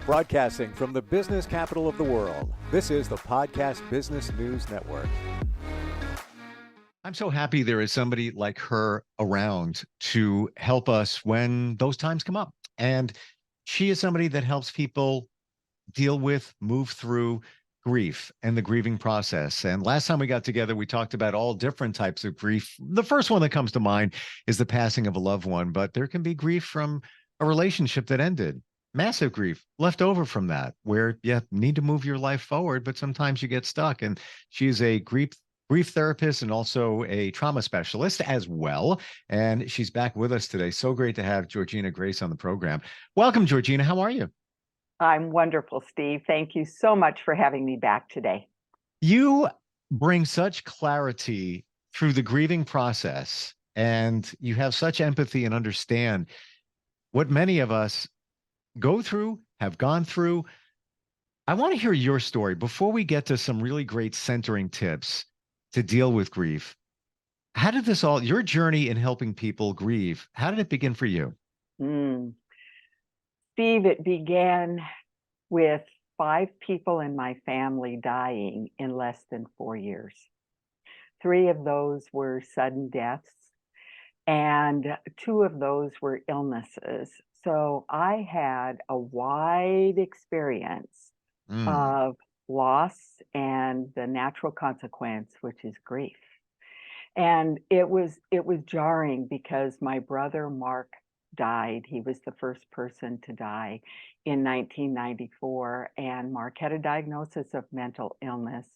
Broadcasting from the business capital of the world, this is the Podcast Business News Network. I'm so happy there is somebody like her around to help us when those times come up. And she is somebody that helps people deal with, move through grief and the grieving process. And last time we got together, we talked about all different types of grief. The first one that comes to mind is the passing of a loved one, but there can be grief from a relationship that ended. Massive grief left over from that, where you need to move your life forward, but sometimes you get stuck. And she is a grief therapist and also a trauma specialist as well. And she's back with us today. So great to have Georgena Grace on the program. Welcome, Georgena. How are you? I'm wonderful, Steve. Thank you so much for having me back today. You bring such clarity through the grieving process, and you have such empathy and understand what many of us go through, have gone through. I want to hear your story before we get to some really great centering tips to deal with grief. How did this all, your journey in helping people grieve, how did it begin for you? Steve, it began with 5 people in my family dying in less than 4 years. 3 of those were sudden deaths, and 2 of those were illnesses. So I had a wide experience of loss and the natural consequence, which is grief. And it was jarring because my brother Mark died. He was the first person to die in 1994, and Mark had a diagnosis of mental illness.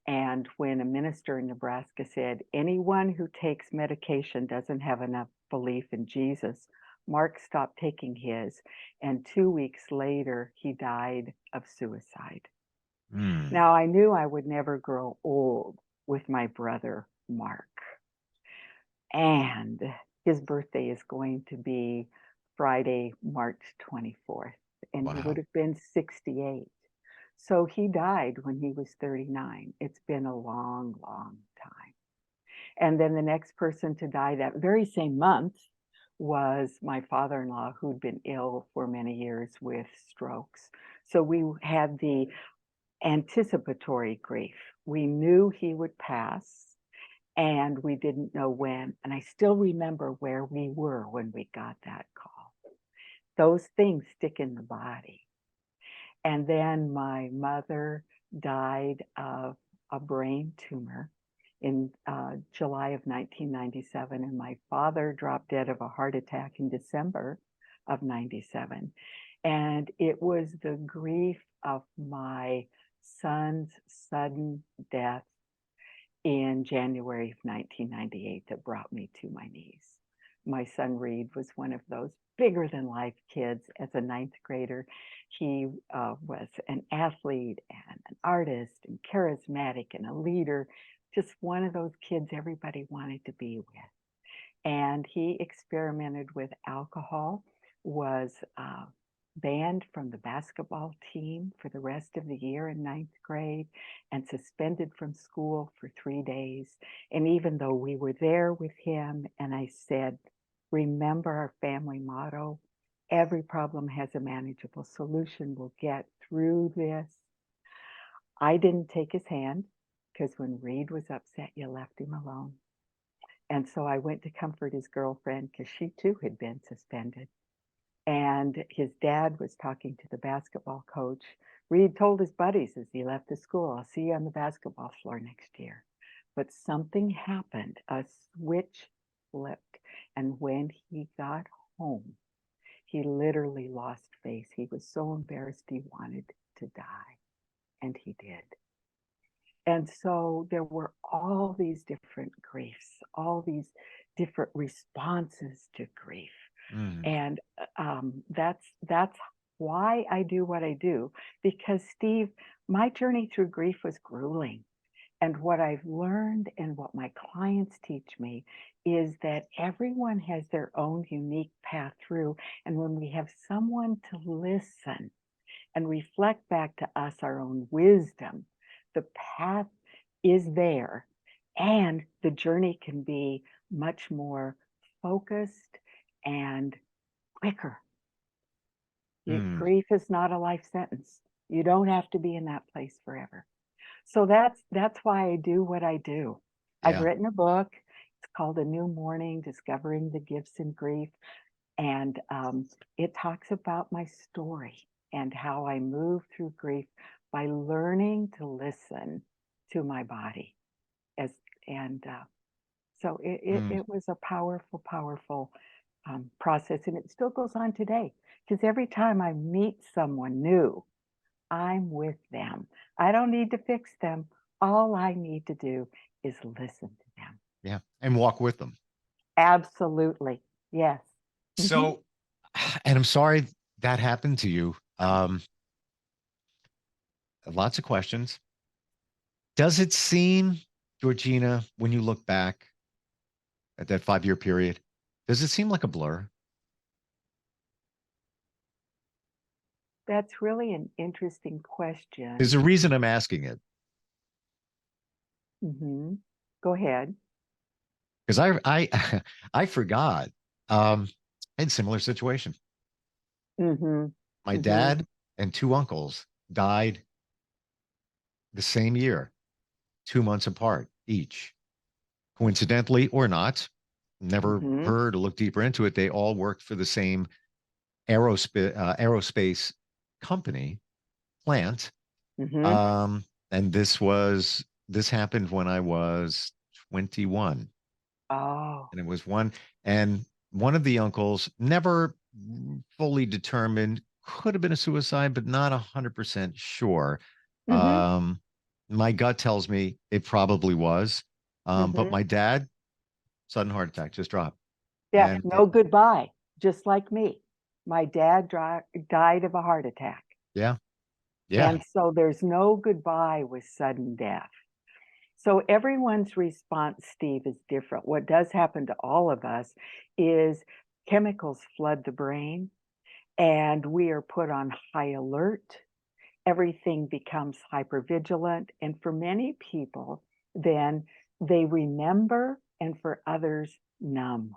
And when a minister in Nebraska said, anyone who takes medication doesn't have enough belief in Jesus, Mark stopped taking his, and 2 weeks later, he died of suicide. Now, I knew I would never grow old with my brother Mark. And his birthday is going to be Friday, March 24th, and Wow. he would have been 68. So he died when he was 39. It's been a long, long time. And then the next person to die that very same month was my father-in-law, who'd been ill for many years with strokes. So we had the anticipatory grief. We knew he would pass, and we didn't know when. And I still remember where we were when we got that call. Those things stick in the body. And then my mother died of a brain tumor in July of 1997, and my father dropped dead of a heart attack in December of 97. And it was the grief of my son's sudden death in January of 1998 that brought me to my knees. My son Reed was one of those bigger than life kids as a 9th grader. He was an athlete and an artist and charismatic and a leader, just one of those kids everybody wanted to be with. And he experimented with alcohol, was banned from the basketball team for the rest of the year in 9th grade, and suspended from school for 3 days. And even though we were there with him, and I said, remember our family motto, every problem has a manageable solution, we'll get through this. I didn't take his hand, because when Reed was upset, you left him alone. And so I went to comfort his girlfriend, because she too had been suspended. And his dad was talking to the basketball coach. Reed told his buddies as he left the school, I'll see you on the basketball floor next year. But something happened, a switch flipped. And when he got home, he literally lost face. He was so embarrassed he wanted to die, and he did. And so there were all these different griefs, all these different responses to grief. And that's why I do what I do, because Steve, my journey through grief was grueling. And what I've learned and what my clients teach me is that everyone has their own unique path through. And when we have someone to listen and reflect back to us our own wisdom, the path is there, and the journey can be much more focused and quicker. Grief is not a life sentence. You don't have to be in that place forever. So that's why I do what I do. I've Yeah. written a book. It's called A New Morning, Discovering the Gifts in Grief. And it talks about my story and how I move through grief by learning to listen to my body. As and So it was a powerful, powerful process, and it still goes on today. Because every time I meet someone new, I'm with them. I don't need to fix them. All I need to do is listen to them. Yeah. And walk with them. Absolutely. Yes. Mhm. So, and I'm sorry that happened to you. Lots of questions. Does it seem, Georgena, when you look back at that 5-year period, does it seem like a blur? That's really an interesting question. There's a reason I'm asking it. Hmm. Go ahead. Because I I forgot. I had a similar situation. Hmm. My Hmm. dad and 2 uncles died the same year, 2 months apart each. Coincidentally or not, never Hmm. heard or looked deeper into it. They all worked for the same aerospace company plant. Hmm. Um, and this happened when I was 21. Oh. And it was one of the uncles, never fully determined, could have been a suicide, but not 100% sure. Hmm. Um, my gut tells me it probably was. But Hmm. my dad, sudden heart attack, just dropped. Yeah. And No goodbye. Just like me. My dad died of a heart attack. yeah, yeah. And so there's no goodbye with sudden death. So everyone's response, Steve, is different. What does happen to all of us is chemicals flood the brain and we are put on high alert. Everything becomes hypervigilant. And for many people, then they remember, and for others, numb.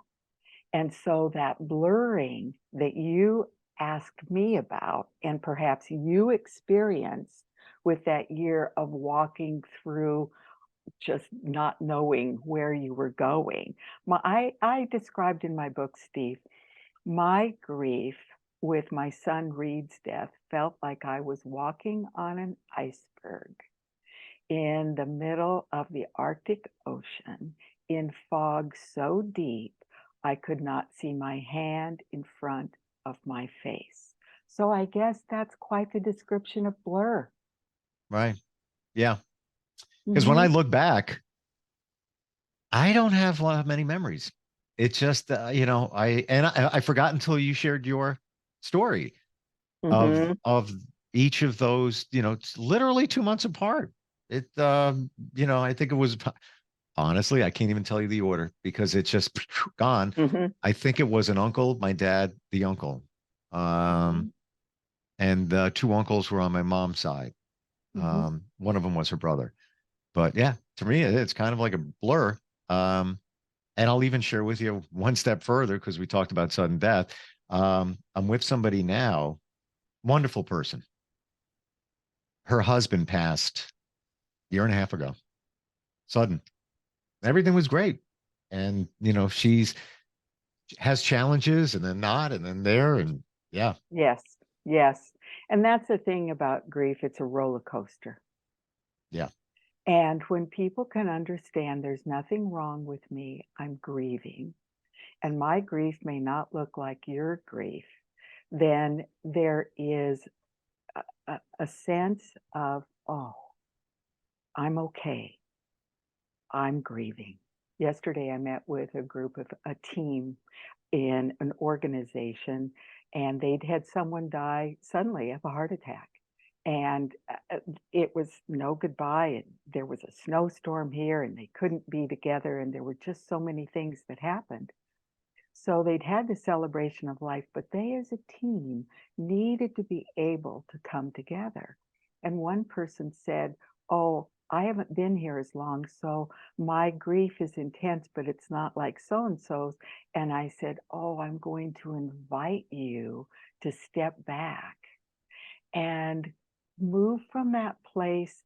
And so that blurring that you asked me about, and perhaps you experienced with that year of walking through just not knowing where you were going. I described in my book, Steve, my grief with my son Reed's death felt like I was walking on an iceberg in the middle of the Arctic Ocean in fog so deep I could not see my hand in front of my face. So I guess that's quite the description of blur. Right. Yeah. Because when I Hmm. look back, I don't have many memories. It's just, I forgot until you shared your story Hmm. of each of those. It's literally 2 months apart. I think it was honestly, I can't even tell you the order because it's just gone. Hmm. I think it was an uncle, my dad, the uncle, um, Hmm. and 2 uncles were on my mom's side. Hmm. One of them was her brother. But yeah, to me, it's kind of like a blur. Um, and I'll even share with you one step further because we talked about sudden death. I'm with somebody now, wonderful person. Her husband passed a year and a half ago, sudden. Everything was great. And, she's has challenges and then not, and then there. And yeah, Yes, yes. And that's the thing about grief, it's a roller coaster. yeah, And when people can understand there's nothing wrong with me, I'm grieving, and my grief may not look like your grief, then there is a sense of, oh, I'm okay. I'm grieving. Yesterday, I met with a group of a team in an organization, and they'd had someone die suddenly of a heart attack. And it was no goodbye. And there was a snowstorm here, and they couldn't be together. And there were just so many things that happened. So they'd had the celebration of life, but they as a team needed to be able to come together. And one person said, oh, I haven't been here as long, so my grief is intense, but it's not like so-and-so's. And I said, oh, I'm going to invite you to step back and move from that place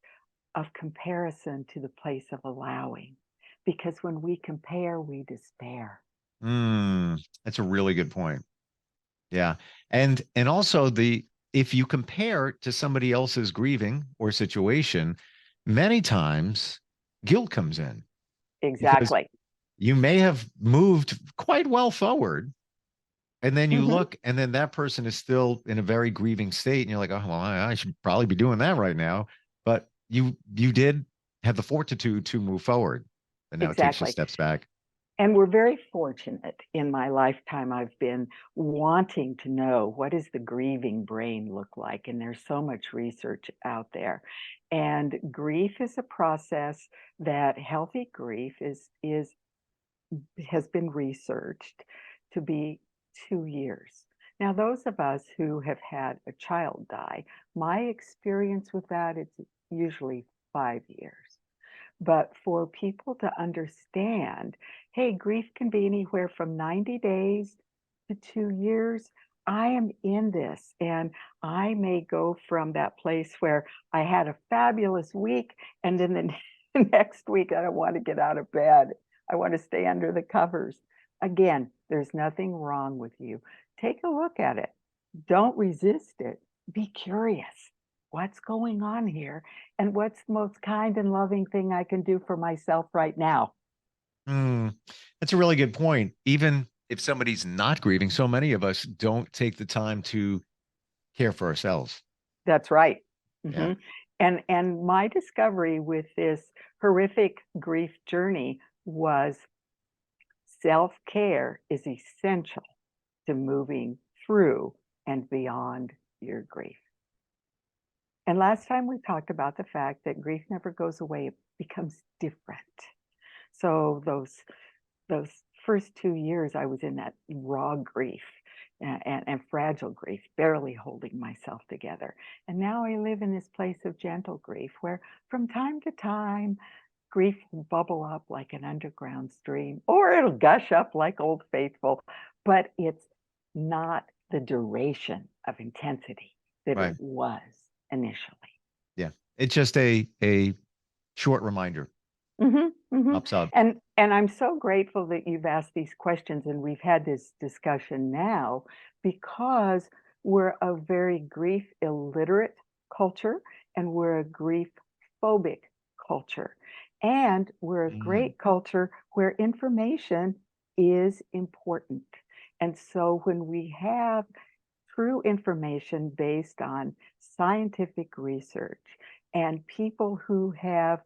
of comparison to the place of allowing. Because when we compare, we despair. That's a really good point. Yeah. And also if you compare to somebody else's grieving or situation, many times guilt comes in because Exactly. you may have moved quite well forward. And then you Hmm. look, and then that person is still in a very grieving state, and you're like, "Oh, well, I should probably be doing that right now." But you did have the fortitude to move forward, and now it takes you Exactly. steps back. And we're very fortunate in my lifetime. I've been wanting to know, what does the grieving brain look like? And there's so much research out there. And grief is a process that healthy grief has been researched to be 2 years. Now, those of us who have had a child die, my experience with that, it's usually 5 years. But for people to understand, hey, grief can be anywhere from 90 days to 2 years. I am in this, and I may go from that place where I had a fabulous week, and then the next week I don't want to get out of bed. I want to stay under the covers. Again, there's nothing wrong with you. Take a look at it. Don't resist it. Be curious. What's going on here? And what's the most kind and loving thing I can do for myself right now? Mm, that's a really good point. Even if somebody's not grieving, so many of us don't take the time to care for ourselves. That's right. Yeah. Hmm. And my discovery with this horrific grief journey was self-care is essential to moving through and beyond your grief. And last time we talked about the fact that grief never goes away, it becomes different. So those first 2 years, I was in that raw grief and fragile grief, barely holding myself together. And now I live in this place of gentle grief where from time to time, grief will bubble up like an underground stream, or it'll gush up like Old Faithful, but it's not the duration of intensity that it Right. was initially. Yeah. It's just a short reminder. Mhm, mhm. Ups up. And I'm so grateful that you've asked these questions and we've had this discussion now because we're a very grief illiterate culture and we're a grief phobic culture. And we're a Mm, great culture where information is important. And so when we have true information based on scientific research and people who have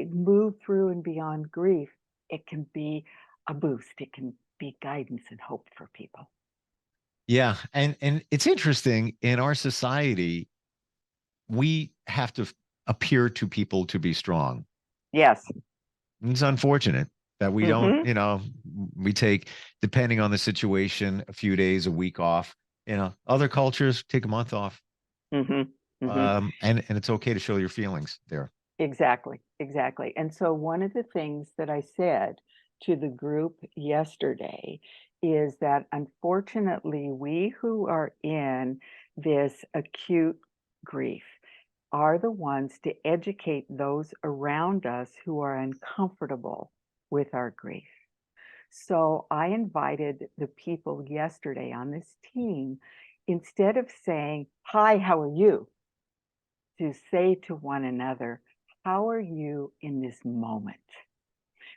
move through and beyond grief, it can be a boost. It can be guidance and hope for people. yeah. And it's interesting in our society, we have to appear to people to be strong. Yes. It's unfortunate that we don't, Hmm. we take, depending on the situation, a few days, a week off. Other cultures take a month off. Hmm. Hmm. And it's okay to show your feelings there. Exactly. Exactly. And so one of the things that I said to the group yesterday is that unfortunately, we who are in this acute grief are the ones to educate those around us who are uncomfortable with our grief. So I invited the people yesterday on this team, instead of saying, hi, how are you? To say to one another, how are you in this moment?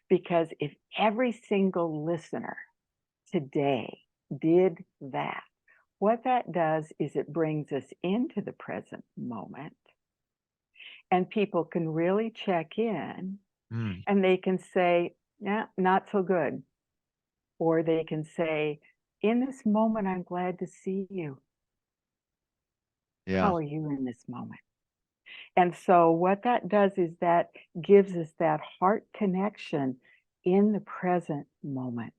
Because if every single listener today did that, what that does is it brings us into the present moment and people can really check in Mm, and they can say, yeah, not so good. Or they can say, in this moment, I'm glad to see you. yeah. How are you in this moment? And so, what that does is that gives us that heart connection in the present moment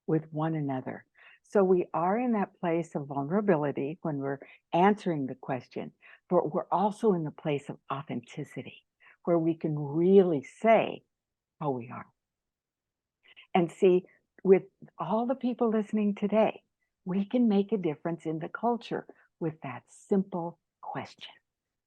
with one another. So, we are in that place of vulnerability when we're answering the question, but we're also in the place of authenticity where we can really say how we are. And see, with all the people listening today, we can make a difference in the culture with that simple question.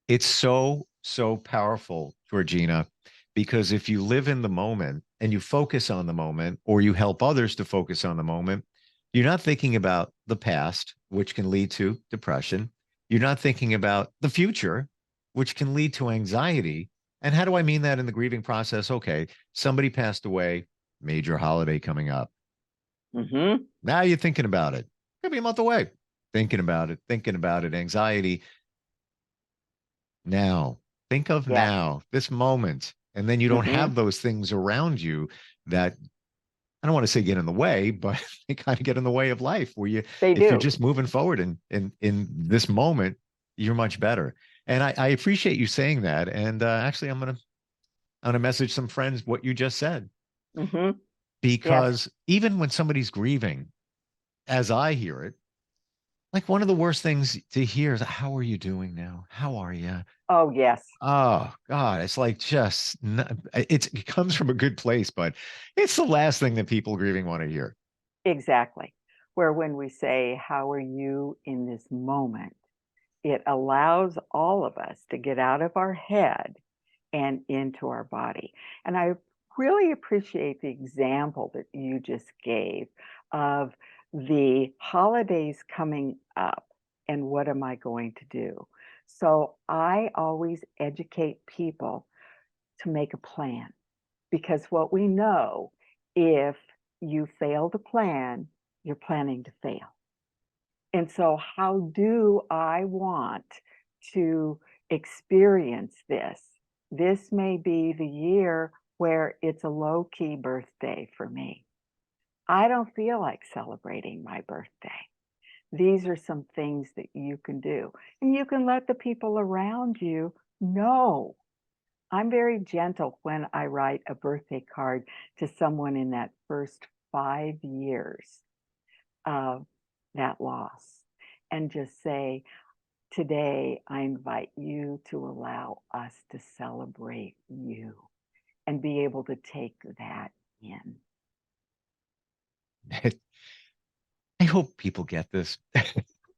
It's so, so powerful, Georgina, because if you live in the moment and you focus on the moment, or you help others to focus on the moment, you're not thinking about the past, which can lead to depression. You're not thinking about the future, which can lead to anxiety. And how do I mean that in the grieving process? Okay, somebody passed away, major holiday coming up. Mm-hmm. Now you're thinking about it. Could be a month away. Thinking about it, anxiety. Now, think of Yes. now, this moment. And then you don't Mm-hmm. have those things around you that, I don't want to say get in the way, but they kind of get in the way of life where you, They if you're do. just moving forward in this moment, you're much better. And I appreciate you saying that. And actually, I'm gonna message some friends what you just said, Mm-hmm. Yes. because even when somebody's grieving, as I hear it, like one of the worst things to hear is, "How are you doing now? How are you?" Oh, yes. Oh God, it's like it comes from a good place, but it's the last thing that people grieving want to hear. Exactly. Where when we say, how are you in this moment? It allows all of us to get out of our head and into our body. And I really appreciate the example that you just gave of the holidays coming up and what am I going to do? So I always educate people to make a plan, because what we know, if you fail to plan, you're planning to fail. And so, how do I want to experience this? This may be the year where it's a low key birthday for me. I don't feel like celebrating my birthday. These are some things that you can do. And you can let the people around you know. I'm very gentle when I write a birthday card to someone in that first 5 years of that loss, and just say, today I invite you to allow us to celebrate you and be able to take that in. I hope people get this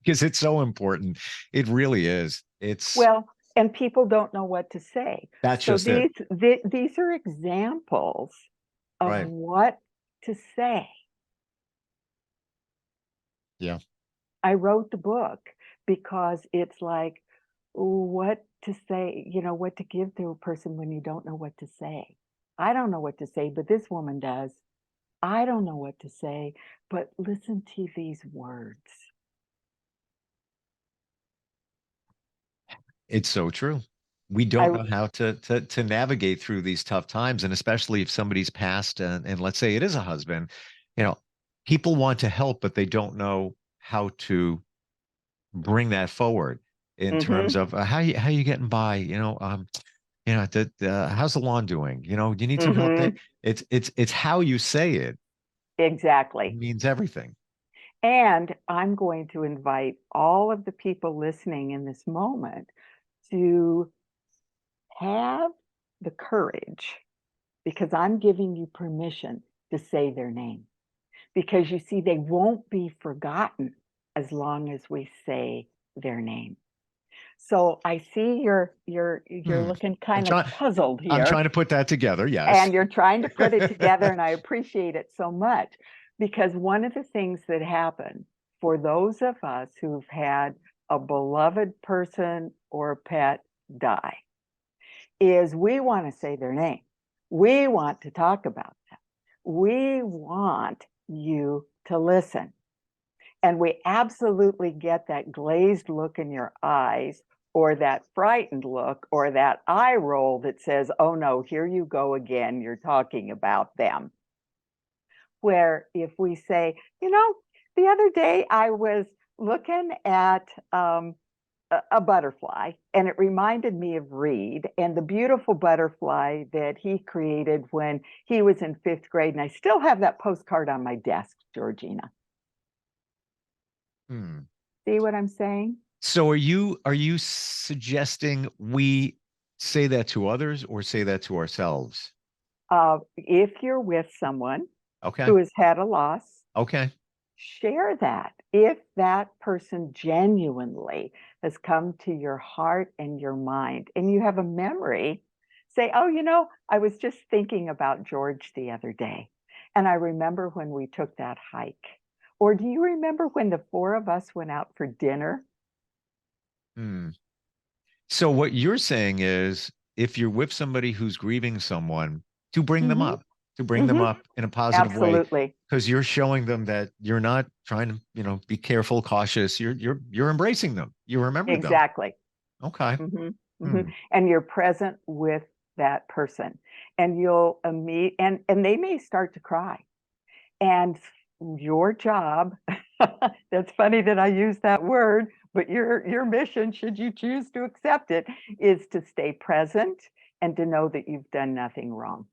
because it's so important. It really is. Well, and people don't know what to say. That's So just it. these are examples of Right. what to say. Yeah. I wrote the book because it's like, what to say, what to give to a person when you don't know what to say. I don't know what to say, but this woman does. I don't know what to say, but listen to these words. It's so true. We I, don't know how to navigate through these tough times, and especially if somebody's passed, and let's say it is a husband, you know, people want to help, but they don't know how to bring that forward in terms mm-hmm, of how you getting by, how's the lawn doing? Do you need some help there? mm-hmm, It's how you say it exactly. means everything. And I'm going to invite all of the people listening in this moment to have the courage, because I'm giving you permission to say their name. Because you see, they won't be forgotten as long as we say their name. So I see you're Hmm. looking I'm kind of trying puzzled I'm here, trying to put that together. Yes. and you're trying to put it together, and I appreciate it so much, because one of the things that happen for those of us who've had a beloved person or a pet die is we want to say their name. We want to talk about them. We want you to listen. And we absolutely get that glazed look in your eyes, or that frightened look, or that eye roll that says, oh no, here you go again, you're talking about them. Where if we say, the other day I was looking at a butterfly, and it reminded me of Reed and the beautiful butterfly that he created when he was in 5th grade. And I still have that postcard on my desk, Georgena. Hmm. See what I'm saying? So are you suggesting we say that to others or say that to ourselves? If you're with someone Okay. who has had a loss, Okay. share that. If that person genuinely has come to your heart and your mind and you have a memory, say, oh, I was just thinking about George the other day. And I remember when we took that hike. Or do you remember when the four of us went out for dinner? Hmm. So what you're saying is if you're with somebody who's grieving someone, to bring them Mm-hmm. up, to bring them Mm-hmm. up in a positive way, Absolutely. because you're showing them that you're not trying to, be careful, cautious. You're embracing them. You remember them. Exactly. Okay. Mm-hmm. Mm-hmm. Hmm. And you're present with that person. And you'll meet, and they may start to cry. And your job, that's funny that I use that word, but your mission, should you choose to accept it, is to stay present and to know that you've done nothing wrong.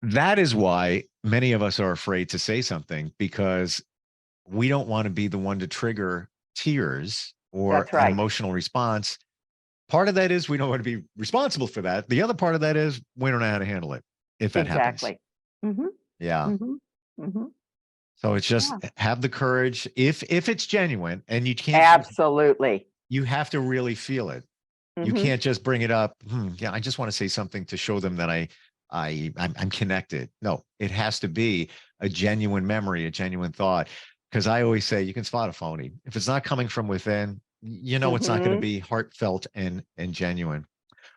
That is why many of us are afraid to say something because we don't want to be the one to trigger tears or That's an right. emotional response. Part of that is we don't want to be responsible for that. The other part of that is we don't know how to handle it if that happens. Exactly. Mm-hmm. Yeah. Mm-hmm. Mm-hmm. So it's just Yeah. have the courage if it's genuine and you can't Absolutely. you have to really feel it. You Mm-hmm. can't just bring it up. Yeah, I just want to say something to show them that I'm connected. No, it has to be a genuine memory, a genuine thought. Because I always say you can spot a phony if it's not coming from within. It's not going to Mm-hmm. be heartfelt and genuine.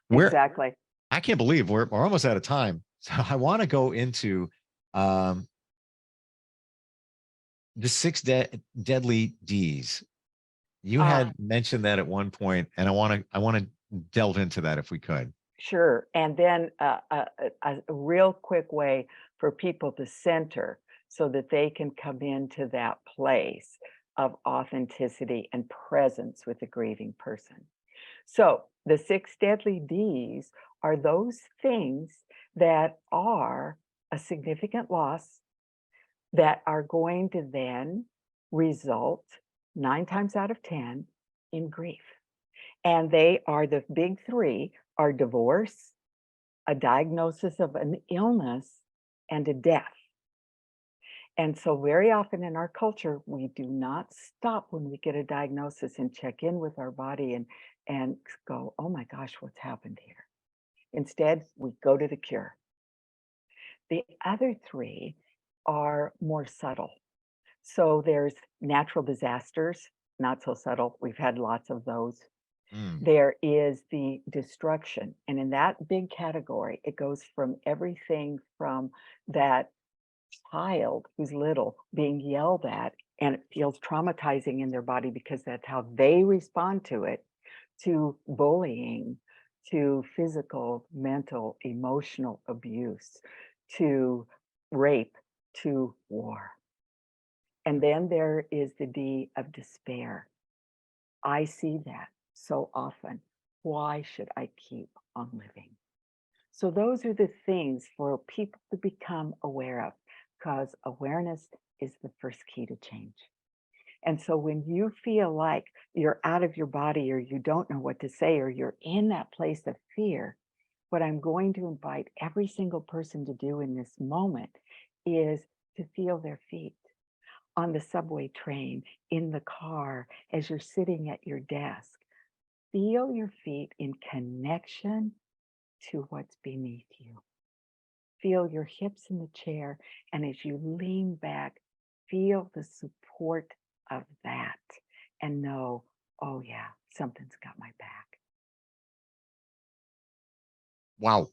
We're Exactly. I can't believe we're almost out of time. So I want to go into um, the six deadly D's. You Ah, had mentioned that at one point, and I want to delve into that if we could. sure. And then a real quick way for people to center so that they can come into that place of authenticity and presence with a grieving person. So the six deadly D's are those things that are a significant loss that are going to then result 9 times out of 10 in grief. And they are the big three are divorce, a diagnosis of an illness, and a death. And so very often in our culture, we do not stop when we get a diagnosis and check in with our body and go, oh my gosh, what's happened here? Instead, we go to the cure. The other three are more subtle. So there's natural disasters, not so subtle. We've had lots of those. Mm, There is the destruction. And in that big category, it goes from everything from that child who's little being yelled at and it feels traumatizing in their body because that's how they respond to it, to bullying, to physical, mental, emotional abuse, to rape, to war. And then there is the D of despair. I see that so often. Why should I keep on living? So those are the things for people to become aware of, because awareness is the first key to change. And so when you feel like you're out of your body or you don't know what to say or you're in that place of fear, what I'm going to invite every single person to do in this moment is to feel their feet on the subway train, in the car, as you're sitting at your desk. Feel your feet in connection to what's beneath you. Feel your hips in the chair, and as you lean back, feel the support of that and know, oh yeah, something's got my back. wow.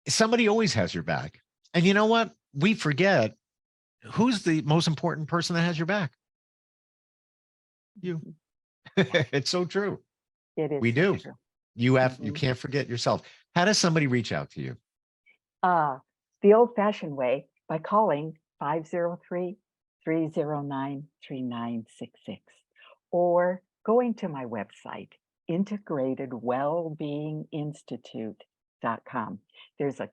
Somebody always has your back. And you know what? We forget who's the most important person that has your back? You. Mhm. Yeah, It's so true. it is We so do. true. You Mhm. can't forget yourself. How does somebody reach out to you? The old fashioned way by calling 503-309-3966 or going to my website, integratedwellbeinginstitute.com. There's a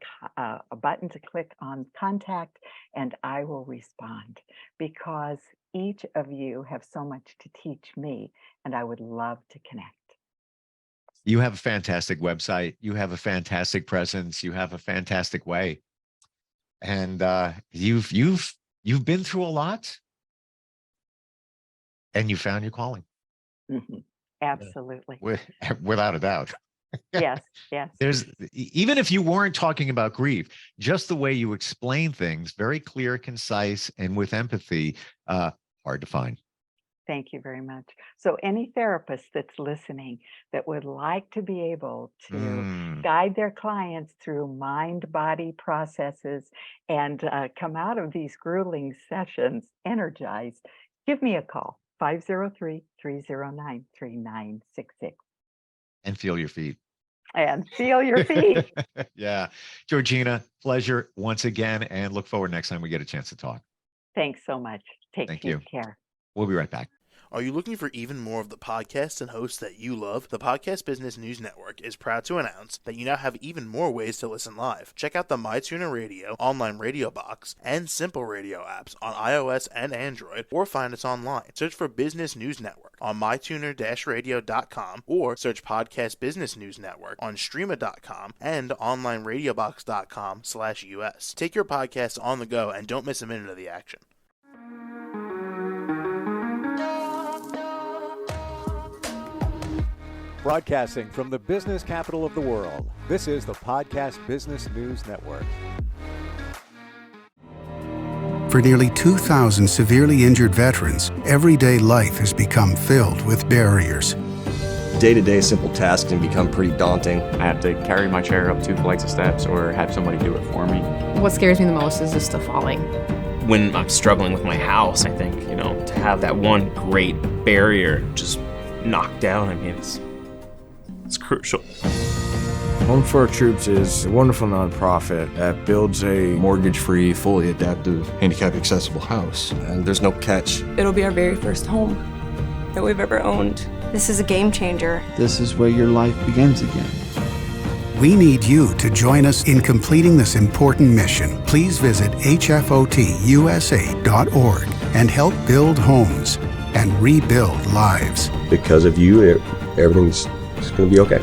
button to click on contact and I will respond because each of you have so much to teach me and I would love to connect. You have a fantastic website. You have a fantastic presence. You have a fantastic way. And you've been through a lot, and you found your calling. Mhm. Absolutely. Without a doubt. Yes, yes. Even if you weren't talking about grief, just the way you explain things, very clear, concise, and with empathy, hard to find. Thank you very much. So any therapist that's listening that would like to be able to guide their clients through mind-body processes and come out of these grueling sessions energized, give me a call, 503-309-3966. And feel your feet. And feel your feet. Yeah. Georgena, pleasure once again, and look forward next time we get a chance to talk. Thanks so much. Take Thank you. care. We'll be right back. Are you looking for even more of the podcasts and hosts that you love? The Podcast Business News Network is proud to announce that you now have even more ways to listen live. Check out the MyTuner Radio, online radio box, and Simple Radio apps on iOS and Android, or find us online. Search for Business News Network on mytuner-radio.com, or search Podcast Business News Network on streama.com and onlineradiobox.com/US. Take your podcast on the go and don't miss a minute of the action. Broadcasting from the business capital of the world, this is the Podcast Business News Network. For nearly 2,000 severely injured veterans, everyday life has become filled with barriers. Day-to-day simple tasks can become pretty daunting. I have to carry my chair up 2 flights of steps or have somebody do it for me. What scares me the most is just the falling. When I'm struggling with my house, I think, to have that one great barrier just knocked down, it's crucial. Home for Our Troops is a wonderful nonprofit that builds a mortgage-free, fully adaptive, handicap-accessible house. And there's no catch. It'll be our very first home that we've ever owned. This is a game changer. This is where your life begins again. We need you to join us in completing this important mission. Please visit hfotusa.org and help build homes and rebuild lives. Because of you, everything's going to be okay.